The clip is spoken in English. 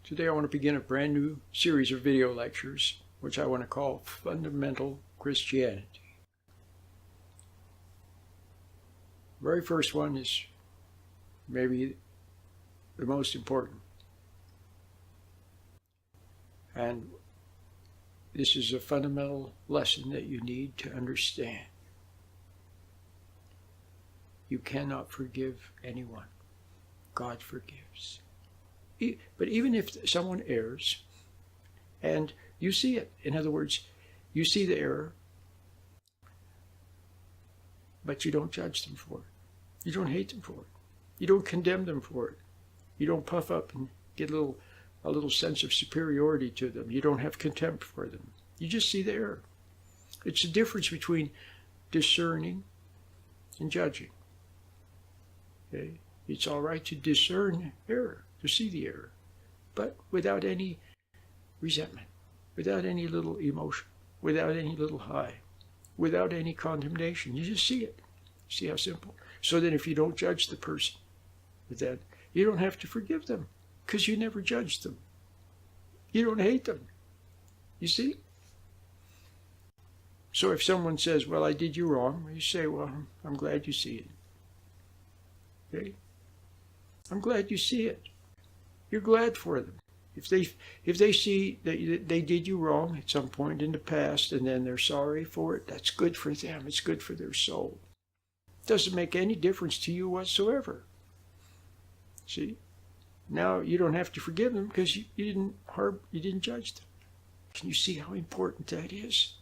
Today I want to begin a brand new series of video lectures, which I want to call Fundamental Christianity. The very first one is maybe the most important. And this is a fundamental lesson that you need to understand. You cannot forgive anyone. God forgives. But even if someone errs, and you see it, in other words, you see the error, but you don't judge them for it. You don't hate them for it. You don't condemn them for it. You don't puff up and get a little sense of superiority to them. You don't have contempt for them. You just see the error. It's the difference between discerning and judging. Okay? It's all right to discern error, to see the error, but without any resentment, without any little emotion, without any little high, without any condemnation. You just see it. See how simple? So then if you don't judge the person with that, you don't have to forgive them because you never judged them. You don't hate them. You see? So if someone says, well, I did you wrong, you say, well, I'm glad you see it. Okay? I'm glad you see it. You're glad for them. If they see that they did you wrong at some point in the past and then they're sorry for it, that's good for them. It's good for their soul. It doesn't make any difference to you whatsoever. See? Now you don't have to forgive them because you didn't judge them. Can you see how important that is?